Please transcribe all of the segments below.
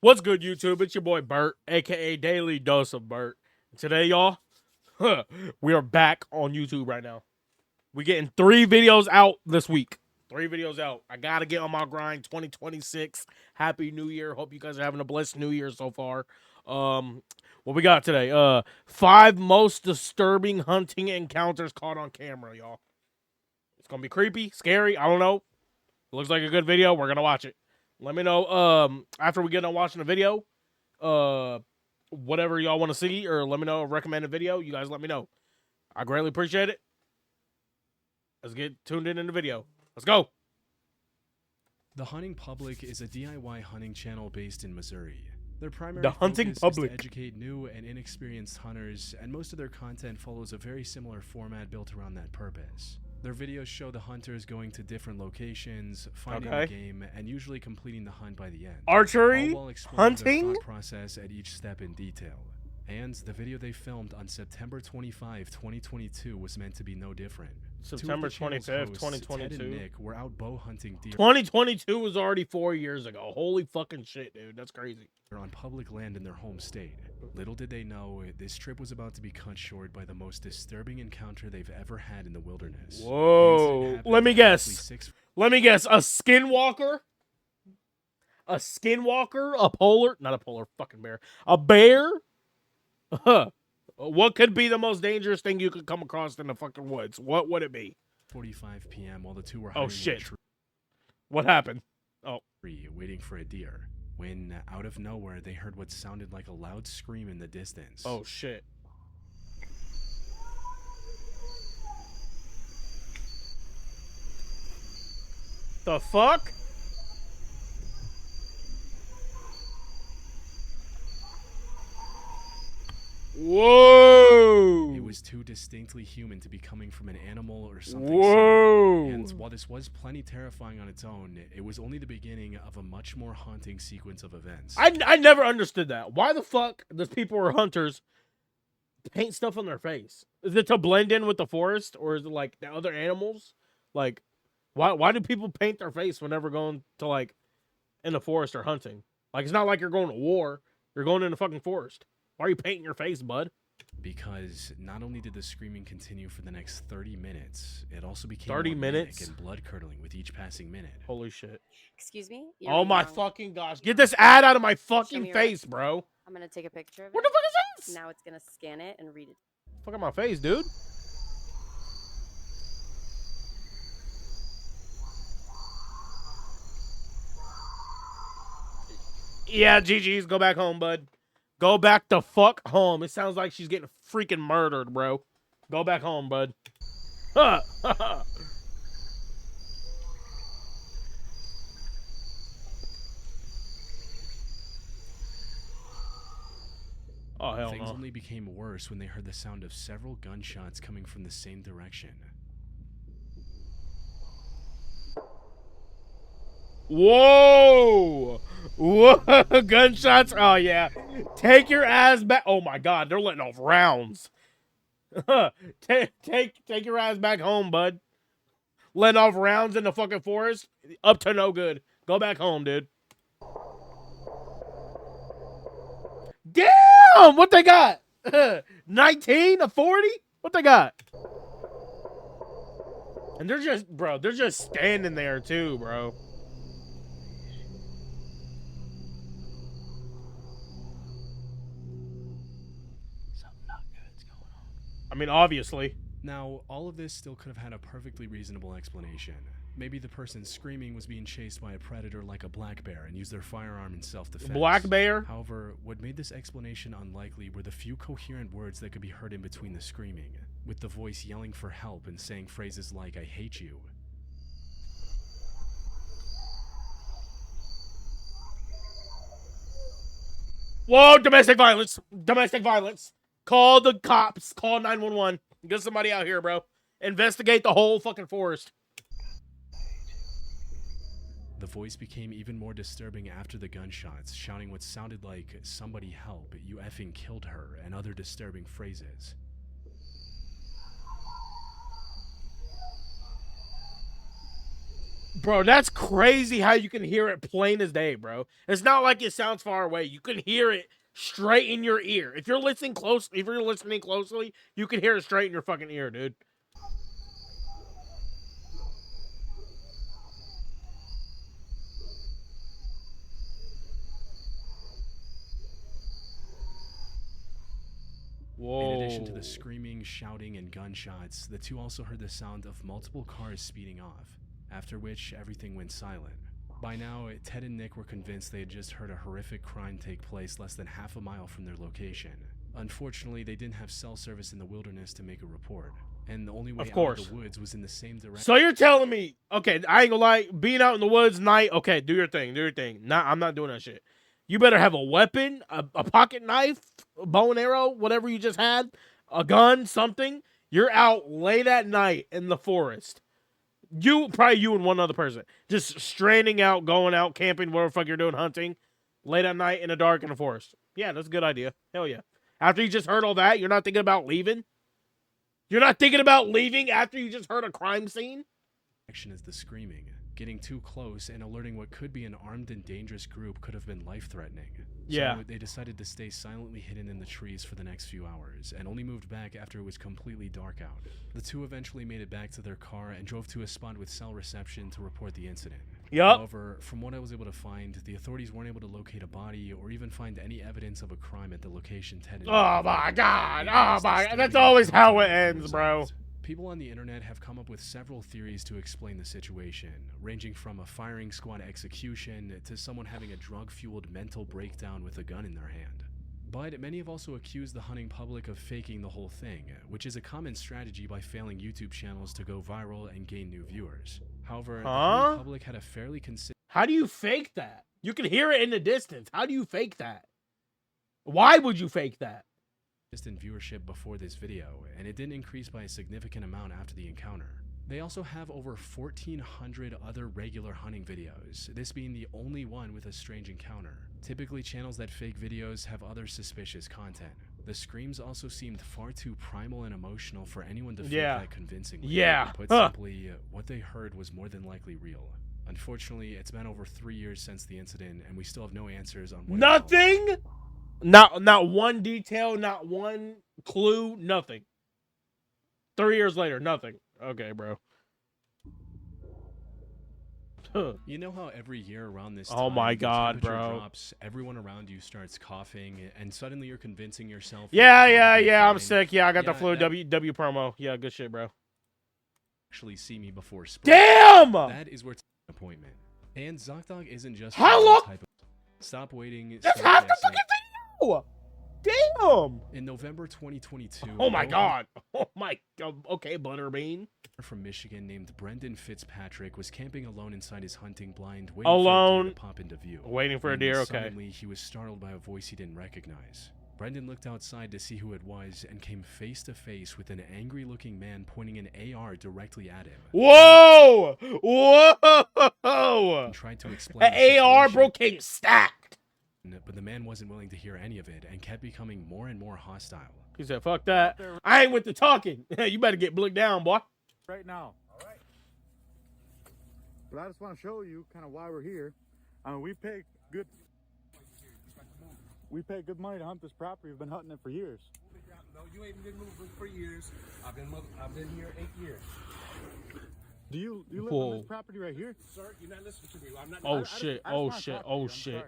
What's good, YouTube? It's your boy Bert, aka Daily Dose of Bert. Today, y'all, we are back on YouTube right now. We getting 3 videos out this week. 3 videos out. I gotta get on my grind. 2026. Happy New Year. Hope you guys are having a blessed New Year so far. What we got today? 5 most disturbing hunting encounters caught on camera, y'all. It's gonna be creepy, scary. I don't know. Looks like a good video. We're gonna watch it. Let me know after we get done watching the video, whatever y'all want to see, or let me know a recommended video. You guys let me know. I greatly appreciate it. Let's get tuned in the video. Let's go. The Hunting Public is a DIY hunting channel based in Missouri. Their primary The Hunting focus Public is to educate new and inexperienced hunters, and most of their content follows a very similar format built around that purpose. Their videos show the hunters going to different locations, finding the game, and usually completing the hunt by the end. Archery, all while exploring hunting, their thought process at each step in detail. And the video they filmed on September 25, 2022 was meant to be no different. September 25th, 2022. Ted and Nick were out bow hunting deer. 2022 was already 4 years ago. Holy fucking shit, dude. That's crazy. On public land in their home state. Little did they know, this trip was about to be cut short by the most disturbing encounter they've ever had in the wilderness. Whoa. Let me guess. Let me guess. A skinwalker? A skinwalker? A polar? Not a polar fucking bear. A bear? Huh. What could be the most dangerous thing you could come across in the fucking woods? What would it be? 45 p.m. while the two were oh shit. What happened? Oh. Waiting for a deer. When, out of nowhere, they heard what sounded like a loud scream in the distance. Oh shit. The fuck? Whoa! It was too distinctly human to be coming from an animal or something. Whoa! And while this was plenty terrifying on its own, it was only the beginning of a much more haunting sequence of events. I never understood that. Why the fuck does people or hunters paint stuff on their face? Is it to blend in with the forest, or is it like the other animals? Like, why do people paint their face whenever going to like in the forest or hunting? Like, it's not like you're going to war. You're going in the fucking forest. Why are you painting your face, bud? Because not only did the screaming continue for the next 30 minutes, it also became 30 minutes and blood-curdling with each passing minute. Holy shit. Excuse me? Oh my fucking gosh. Get this ad out of my fucking face, bro. I'm going to take a picture of it. What the fuck is this? Now it's going to scan it and read it. Fuck out my face, dude. Yeah, GG's. Go back home, bud. Go back the fuck home. It sounds like she's getting freaking murdered, bro. Go back home, bud. Oh, hell Things no. only became worse when they heard the sound of several gunshots coming from the same direction. Whoa! Whoa! Gunshots? Oh, yeah. Take your ass back. Oh, my God. They're letting off rounds. take your ass back home, bud. Letting off rounds in the fucking forest? Up to no good. Go back home, dude. Damn! What they got? 19? A 40? What they got? And they're just, bro, they're just standing there, too, bro. I mean, obviously. Now, all of this still could have had a perfectly reasonable explanation. Maybe the person screaming was being chased by a predator like a black bear and used their firearm in self-defense. Black bear? However, what made this explanation unlikely were the few coherent words that could be heard in between the screaming, with the voice yelling for help and saying phrases like, "I hate you." Whoa, domestic violence. Domestic violence. Call the cops. Call 911. Get somebody out here, bro. Investigate the whole fucking forest. The voice became even more disturbing after the gunshots, shouting what sounded like, "Somebody help, you effing killed her," and other disturbing phrases. Bro, that's crazy how you can hear it plain as day, bro. It's not like it sounds far away. You can hear it straight in your ear. If you're listening closely, you can hear it straight in your fucking ear, dude. Whoa. In addition to the screaming, shouting, and gunshots, the two also heard the sound of multiple cars speeding off, after which everything went silent. By now, Ted and Nick were convinced they had just heard a horrific crime take place less than half a mile from their location. Unfortunately, they didn't have cell service in the wilderness to make a report, and the only way out of the woods was in the same direction. So you're telling me, okay, I ain't gonna lie, being out in the woods night, okay, do your thing. Nah, I'm not doing that shit. You better have a weapon, a pocket knife, a bow and arrow, whatever you just had, a gun, something. You're out late at night in the forest. Probably you and one other person, just stranding out, going out, camping, whatever the fuck you're doing, hunting, late at night in the dark in the forest. Yeah, that's a good idea. Hell yeah. After you just heard all that, you're not thinking about leaving? You're not thinking about leaving after you just heard a crime scene? Action is the screaming. Getting too close and alerting what could be an armed and dangerous group could have been life-threatening. Yeah. So they decided to stay silently hidden in the trees for the next few hours, and only moved back after it was completely dark out. The two eventually made it back to their car and drove to a spot with cell reception to report the incident. Yup. However, from what I was able to find, the authorities weren't able to locate a body or even find any evidence of a crime at the location Ted and Oh my god. Oh my god. That's always how it ends, bro. People on the internet have come up with several theories to explain the situation, ranging from a firing squad execution to someone having a drug-fueled mental breakdown with a gun in their hand. But many have also accused the hunting public of faking the whole thing, which is a common strategy by failing YouTube channels to go viral and gain new viewers. However, the hunting public had a fairly consistent... How do you fake that? You can hear it in the distance. How do you fake that? Why would you fake that? Viewership before this video, and it didn't increase by a significant amount after the encounter. They also have over 1,400 other regular hunting videos, this being the only one with a strange encounter. Typically, channels that fake videos have other suspicious content. The screams also seemed far too primal and emotional for anyone to fake that convincingly. Yeah. Put simply, what they heard was more than likely real. Unfortunately, it's been over 3 years since the incident, and we still have no answers on what Nothing? Not one detail, not one clue, nothing. 3 years later, nothing. Okay, bro. You know how every year around this time, the God, temperature bro. drops, everyone around you starts coughing, and suddenly you're convincing yourself... Yeah, I'm sick. Yeah, I got the flu W promo. Yeah, good shit, bro. Actually see me before spring. Damn! That is where appointment. And ZocDog isn't just... How long? Type of... Stop waiting. That's half the fucking video! Damn! In November 2022... Oh my god. Oh my god. Okay, Butterbean. From Michigan named Brendan Fitzpatrick was camping alone inside his hunting blind, waiting for a deer to pop into view. Waiting for a deer, okay. Suddenly, he was startled by a voice he didn't recognize. Brendan looked outside to see who it was and came face to face with an angry-looking man pointing an AR directly at him. Whoa! Whoa! And tried to explain an AR, bro, came stacked. But the man wasn't willing to hear any of it and kept becoming more and more hostile. He said, fuck that. I ain't with the talking. You better get blicked down, boy. Right now. All right. But I just want to show you kind of why we're here. We pay good money to hunt this property. We've been hunting it for years. No, you ain't been moving for years. I've been here 8 years. Do you live on this property right here? Sir, you're not listening to me. I'm not. Oh shit! Oh shit! Oh shit!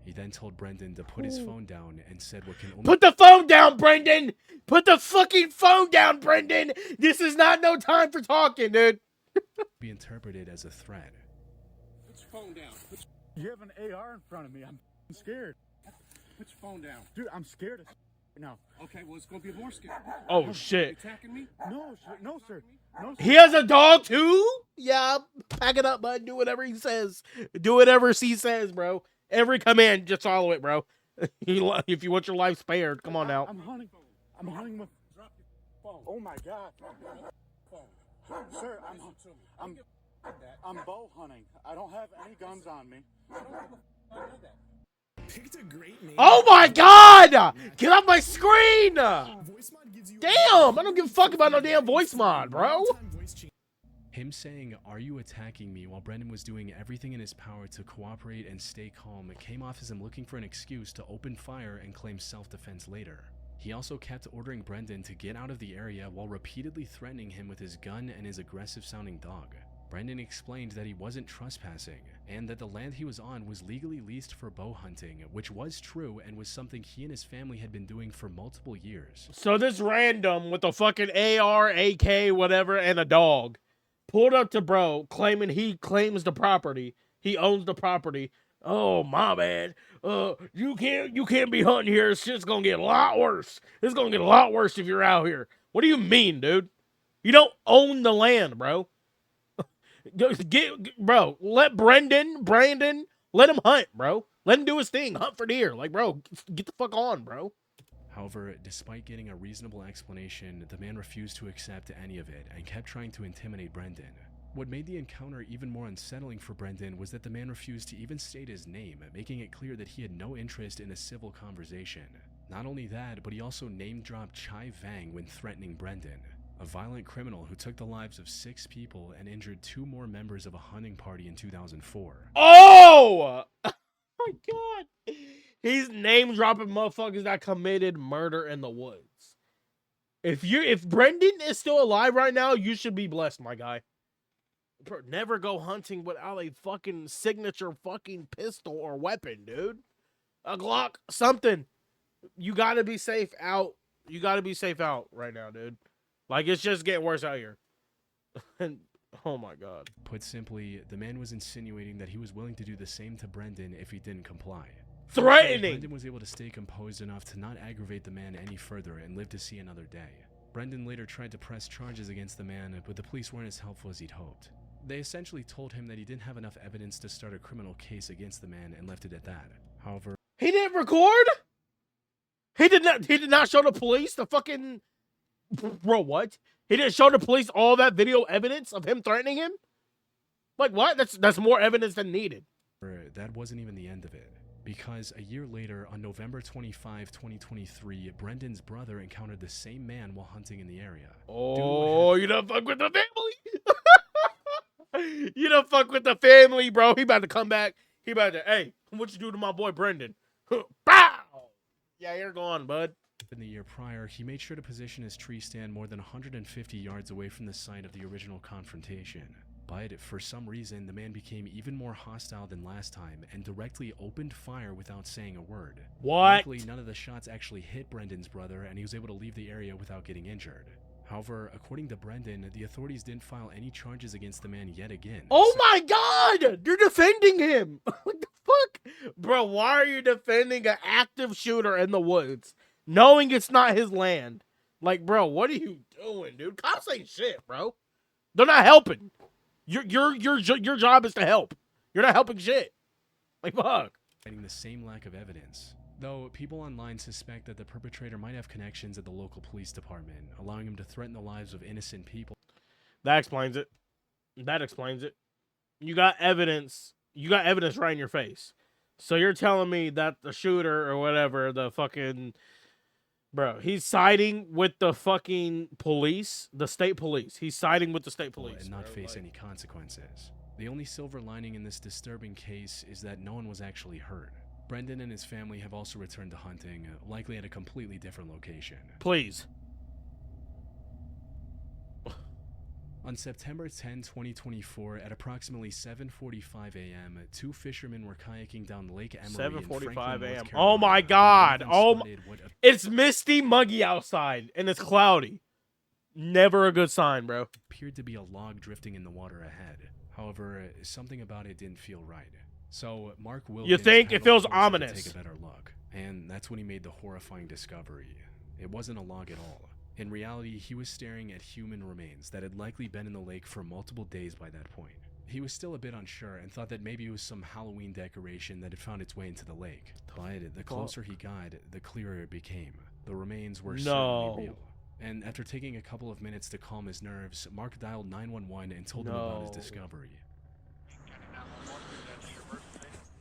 He then told Brendan to put his phone down and said what can only... Put the phone down, Brendan! Put the fucking phone down, Brendan! This is not no time for talking, dude. ...be interpreted as a threat. Put your phone down. You have an AR in front of me. I'm scared. Put your phone down. Dude, I'm scared as now. Okay, well, it's going to be more scary. Oh, shit. You attacking me? No, sir. No, sir. No, sir. He has a dog, too? Yeah, pack it up, bud. Do whatever he says. Do whatever he says, bro. Every command, just follow it, bro. If you want your life spared, come on now. I'm hunting with... Drop your phone. Oh, my God. Phone. Sir, I'm bow hunting. I don't have any guns on me. Oh my god! Get off my screen! Damn! I don't give a fuck about no damn voice mod, bro. Him saying, "Are you attacking me?" while Brendan was doing everything in his power to cooperate and stay calm came off as him looking for an excuse to open fire and claim self-defense later. He also kept ordering Brendan to get out of the area while repeatedly threatening him with his gun and his aggressive-sounding dog. Brendan explained that he wasn't trespassing, and that the land he was on was legally leased for bow hunting, which was true and was something he and his family had been doing for multiple years. So this random with a fucking AR, AK, whatever, and a dog pulled up to bro, claiming he claims the property. He owns the property. Oh, my bad. You can't be hunting here. It's just gonna get a lot worse. It's gonna get a lot worse if you're out here. What do you mean, dude? You don't own the land, bro. Bro, let Brandon, let him hunt, bro. Let him do his thing. Hunt for deer. Like, bro, get the fuck on, bro. However, despite getting a reasonable explanation, the man refused to accept any of it and kept trying to intimidate Brendan. What made the encounter even more unsettling for Brendan was that the man refused to even state his name, making it clear that he had no interest in a civil conversation. Not only that, but he also name-dropped Chai Vang when threatening Brendan, a violent criminal who took the lives of 6 people and injured 2 more members of a hunting party in 2004. Oh! Oh my god. He's name-dropping motherfuckers that committed murder in the woods. If Brendan is still alive right now, you should be blessed, my guy. Bro, never go hunting without a fucking signature fucking pistol or weapon, dude. A Glock, something. You gotta be safe out. You gotta be safe out right now, dude. Like, it's just getting worse out here. And, oh my god. Put simply, the man was insinuating that he was willing to do the same to Brendan if he didn't comply. Threatening! Brendan was able to stay composed enough to not aggravate the man any further and live to see another day. Brendan later tried to press charges against the man, but the police weren't as helpful as he'd hoped. They essentially told him that he didn't have enough evidence to start a criminal case against the man and left it at that. However, he didn't record? He did not show the police the fucking... Bro, what? He didn't show the police all that video evidence of him threatening him? Like, what? That's more evidence than needed. That wasn't even the end of it. Because a year later, on November 25, 2023, Brendan's brother encountered the same man while hunting in the area. Oh, you don't fuck with the family? You don't fuck with the family, bro. He about to come back. He about to, hey, what you do to my boy Brendan? Bow! Yeah, you're gone, bud. In the year prior, he made sure to position his tree stand more than 150 yards away from the site of the original confrontation. But for some reason, the man became even more hostile than last time and directly opened fire without saying a word. What? Luckily, none of the shots actually hit Brendan's brother, and he was able to leave the area without getting injured. However, according to Brendan, the authorities didn't file any charges against the man yet again. Oh my god! You're defending him! What the fuck? Bro, why are you defending an active shooter in the woods, knowing it's not his land? Like, bro, what are you doing, dude? Cops ain't shit, bro. They're not helping. Your job is to help. You're not helping shit. Like, fuck. Citing the same lack of evidence. Though people online suspect that the perpetrator might have connections at the local police department, allowing him to threaten the lives of innocent people. That explains it. That explains it. You got evidence. You got evidence right in your face. So you're telling me that the shooter or whatever, the fucking... Bro, he's siding with the fucking police, the state police. He's siding with the state police. And not face any consequences. The only silver lining in this disturbing case is that no one was actually hurt. Brendan and his family have also returned to hunting, likely at a completely different location. Please. On September 10, 2024, at approximately 7:45 a.m., 2 fishermen were kayaking down Lake Emery 7:45 a.m. North Oh my Carolina. god. Oh my... It's misty, muggy outside, and it's cloudy. Never a good sign, bro. Appeared to be a log drifting in the water ahead. However, something about it didn't feel right. So Mark Wilkins... You think? It feels ominous. ...to take a better look. And that's when he made the horrifying discovery. It wasn't a log at all. In reality, he was staring at human remains that had likely been in the lake for multiple days by that point. He was still a bit unsure and thought that maybe it was some Halloween decoration that had found its way into the lake. But the closer he got, the clearer it became. The remains were certainly real. And after taking a couple of minutes to calm his nerves, Mark dialed 911 and told them about his discovery.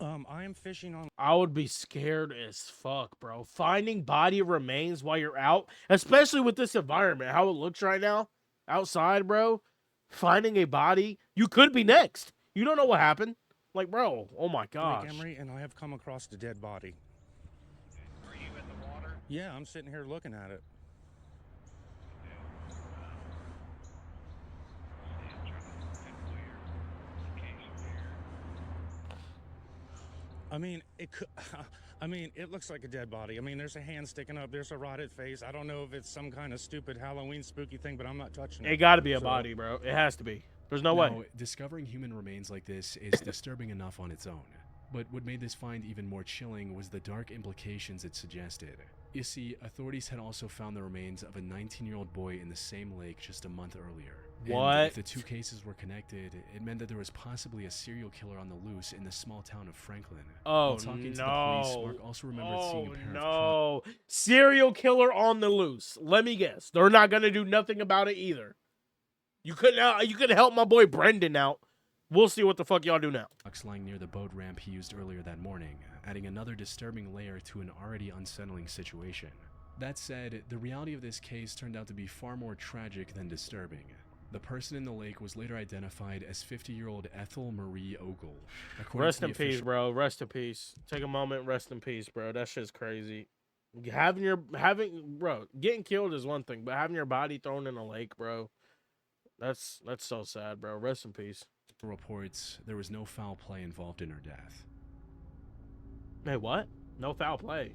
I am fishing on... I would be scared as fuck, bro. Finding body remains while you're out, especially with this environment, how it looks right now, outside, bro. finding a body. You could be next. You don't know what happened. Like, bro, oh my gosh. Lake Emery, and I have come across the dead body. Are you in the water? Yeah, I'm sitting here looking at it. I mean, it could. I mean, it looks like a dead body. I mean, there's a hand sticking up. There's a rotted face. I don't know if it's some kind of stupid Halloween spooky thing, but I'm not touching it. It got to be a body, bro. It has to be. There's no way. Discovering human remains like this is disturbing enough on its own. But what made this find even more chilling was the dark implications it suggested. You see, authorities had also found the remains of a 19-year-old boy in the same lake just a month earlier. What? And if the two cases were connected, it meant that there was possibly a serial killer on the loose in the small town of Franklin. Oh, While talking to the no. police, Mark also remembered seeing a pair of no. Serial killer on the loose. Let me guess. They're not going to do nothing about it either. You couldn't help my boy Brendan out. We'll see what the fuck y'all do now. trucks lying near the boat ramp he used earlier that morning, adding another disturbing layer to an already unsettling situation. That said, the reality of this case turned out to be far more tragic than disturbing. The person in the lake was later identified as 50-year-old Ethel Marie Ogle. Rest in peace, bro. Rest in peace. Take a moment. Rest in peace, bro. That shit's crazy. Getting killed is one thing, but having your body thrown in a lake, bro, that's so sad, bro. Rest in peace. Reports there was no foul play involved in her death. Hey, what? No foul play.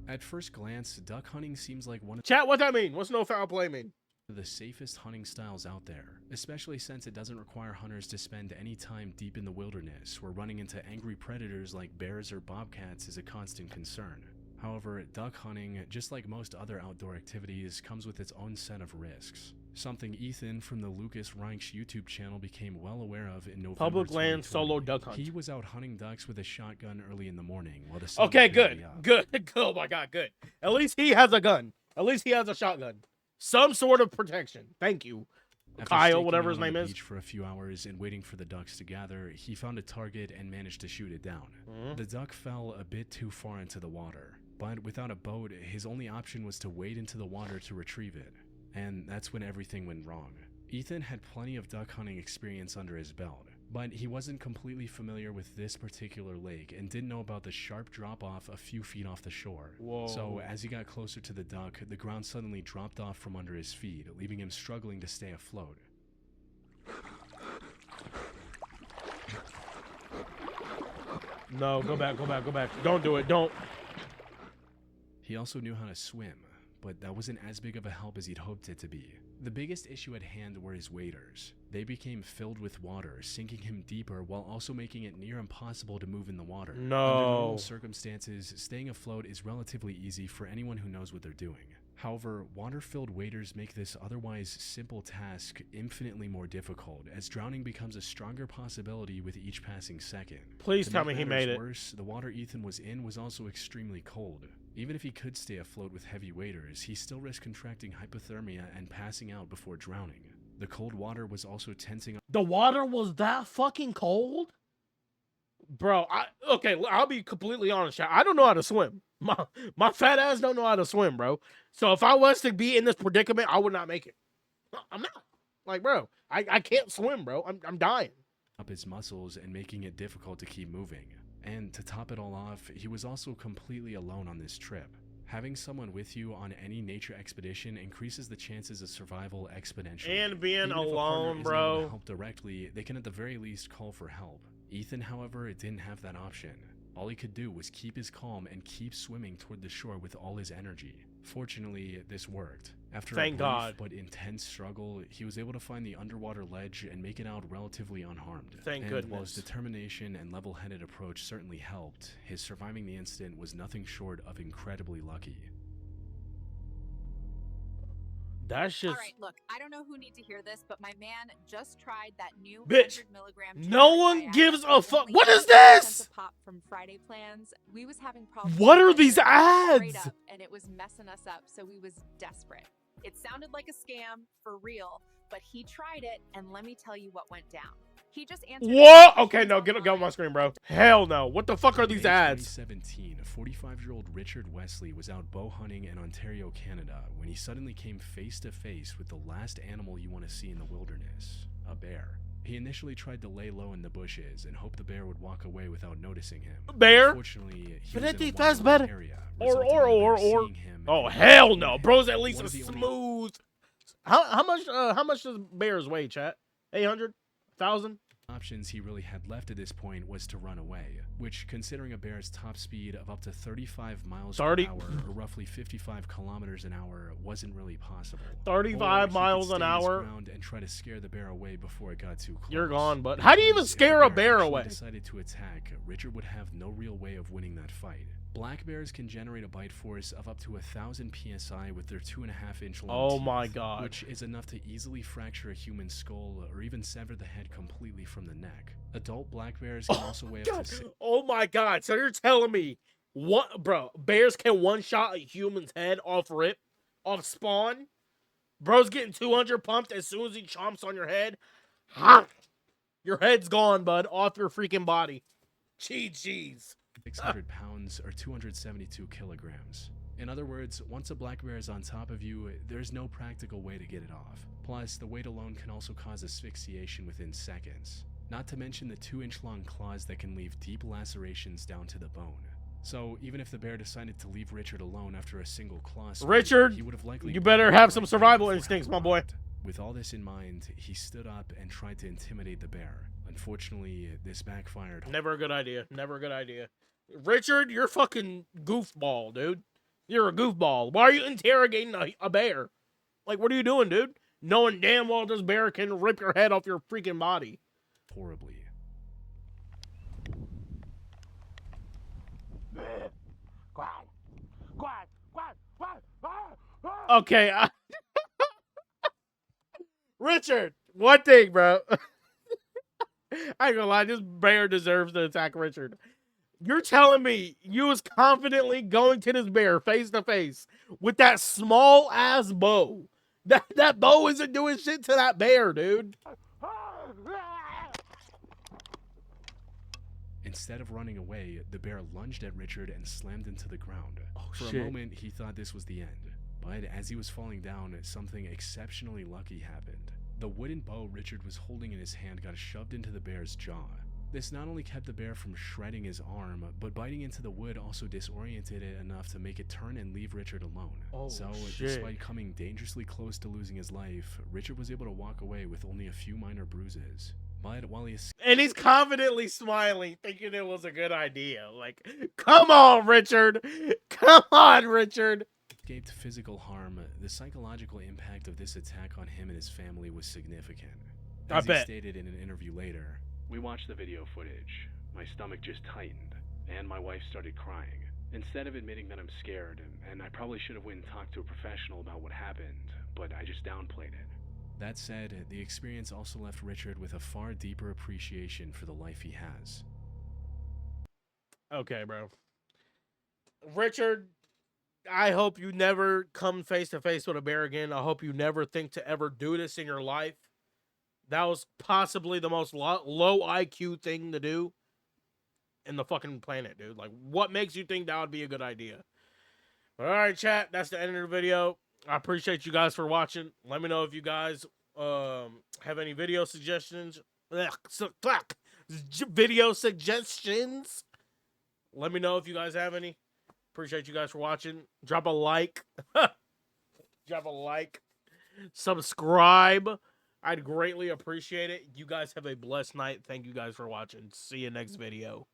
At first glance, duck hunting seems like one of Chat, what that mean? What's no foul play mean? the safest hunting styles out there, especially since it doesn't require hunters to spend any time deep in the wilderness where running into angry predators like bears or bobcats is a constant concern. However, duck hunting, just like most other outdoor activities, comes with its own set of risks. Something Ethan from the Lucas Reich's YouTube channel became well aware of in November Public land 2020. solo duck hunt. He was out hunting ducks with a shotgun early in the morning while the sun Okay, was barely good. up. Oh my god, good. At least he has a gun. At least he has a shotgun. Some sort of protection. Thank you. After Kyle, staking whatever out his on name the is. beach for a few hours and waiting for the ducks to gather, he found a target and managed to shoot it down. The duck fell a bit too far into the water, but without a boat, his only option was to wade into the water to retrieve it. And that's when everything went wrong. Ethan had plenty of duck hunting experience under his belt, but he wasn't completely familiar with this particular lake and didn't know about the sharp drop-off a few feet off the shore. Whoa. So as he got closer to the duck, the ground suddenly dropped off from under his feet, leaving him struggling to stay afloat. No, go back. Don't do it. Don't. He also knew how to swim, but that wasn't as big of a help as he'd hoped it to be. The biggest issue at hand were his waders. They became filled with water, sinking him deeper while also making it near impossible to move in the water. No. Under normal circumstances, staying afloat is relatively easy for anyone who knows what they're doing. However, water-filled waders make this otherwise simple task infinitely more difficult, as drowning becomes a stronger possibility with each passing second. Please To tell make me he matters made it. worse, the water Ethan was in was also extremely cold. Even if he could stay afloat with heavy waders, he still risked contracting hypothermia and passing out before drowning. The cold water was also tensing up. The water was that fucking cold? Bro, I'll be completely honest, chat. I don't know how to swim. My fat ass don't know how to swim, bro. So if I was to be in this predicament, I would not make it. I'm not. Like, bro, I can't swim, bro. I'm dying. Up his muscles and making it difficult to keep moving. And to top it all off, he was also completely alone on this trip. Having someone with you on any nature expedition increases the chances of survival exponentially. And being Even if a partner alone, isn't bro. able to help directly, they can at the very least call for help. Ethan, however, didn't have that option. All he could do was keep his calm and keep swimming toward the shore with all his energy. Fortunately, this worked. After Thank a brief God. but intense struggle, he was able to find the underwater ledge and make it out relatively unharmed. Thank And while his goodness. determination and level-headed approach certainly helped, his surviving the incident was nothing short of incredibly lucky. That's just... All right, look, I don't know who needs to hear this, but my man just tried that new Bitch, 100 milligram. no generic one Viagra gives a that fuck. only What is 10 cents this? a pop from Friday plans. We was having problems. What with are it these straight ads? up, and it was messing us up, so we was desperate. It sounded like a scam for real, but he tried it, and let me tell you what went down. He just answered. What? Okay, no, get on my screen, bro. Hell no. What the fuck are these ads? 2017, 45-year-old Richard Wesley was out bow hunting in Ontario, Canada, when he suddenly came face to face with the last animal you want to see in the wilderness, a bear. He initially tried to lay low in the bushes and hoped the bear would walk away without noticing him. Bear? Unfortunately, he was Fifty in a fast wide better. area, Or resulting in the bear seeing him oh and hell attacking no, him. bro's at least One a of the only smooth. How much does bears weigh, chat? 800, 1,000. options he really had left at this point was to run away, which, considering a bear's top speed of up to 35 miles 30 per hour, or roughly 55 kilometers an hour, wasn't really possible. 35 Or he miles could an stay his hour. ground and try to scare the bear away before it got too close. You're gone, bud. How do you even Because if scare the a bear actually away? Decided to attack, Richard would have no real way of winning that fight. Black bears can generate a bite force of up to 1,000 psi with their 2.5-inch long Oh teeth, my god. which is enough to easily fracture a human skull or even sever the head completely from the neck. Adult black bears can also weigh up to Oh my god. So you're telling me what, bro? Bears can one shot a human's head off rip, off spawn. Bro's getting 200 pumped as soon as he chomps on your head. Your head's gone, bud, off your freaking body. Jeez. 600 pounds or 272 kilograms. In other words, once a black bear is on top of you, there's no practical way to get it off. Plus, the weight alone can also cause asphyxiation within seconds. Not to mention the 2-inch long claws that can leave deep lacerations down to the bone. So, even if the bear decided to leave Richard alone after a single claw swipe, Richard, he would have likely you better have some survival instincts, my boy. With all this in mind, he stood up and tried to intimidate the bear. Unfortunately, this backfired. Never a good idea. Never a good idea. Richard, you're fucking goofball, dude. You're a goofball. Why are you interrogating a bear? Like, what are you doing, dude? Knowing damn well this bear can rip your head off your freaking body. Horribly. Okay. Richard, one thing, bro. I ain't gonna lie, this bear deserves to attack Richard. You're telling me you was confidently going to this bear face to face with that small ass bow. That bow isn't doing shit to that bear, dude. Instead of running away, the bear lunged at Richard and slammed into the ground. For shit. a moment, he thought this was the end. But as he was falling down, something exceptionally lucky happened. The wooden bow Richard was holding in his hand got shoved into the bear's jaw. This not only kept the bear from shredding his arm, but biting into the wood also disoriented it enough to make it turn and leave Richard alone. Oh, so, shit. despite coming dangerously close to losing his life, Richard was able to walk away with only a few minor bruises. But while he And he's confidently smiling, thinking it was a good idea. Like, come on, Richard. Come on, Richard. escaped physical harm, the psychological impact of this attack on him and his family was significant. As he stated in an interview later, "We watched the video footage. My stomach just tightened, and my wife started crying. Instead of admitting that I'm scared, and I probably should have went and talked to a professional about what happened, but I just downplayed it." That said, the experience also left Richard with a far deeper appreciation for the life he has. Okay, bro. Richard, I hope you never come face to face with a bear again. I hope you never think to ever do this in your life. That was possibly the most low IQ thing to do in the fucking planet, dude. Like, what makes you think that would be a good idea? All right, chat. That's the end of the video. I appreciate you guys for watching. Let me know if you guys have any video suggestions. Video suggestions. Let me know if you guys have any. Appreciate you guys for watching. Drop a like. Drop a like. Subscribe. I'd greatly appreciate it. You guys have a blessed night. Thank you guys for watching. See you next video.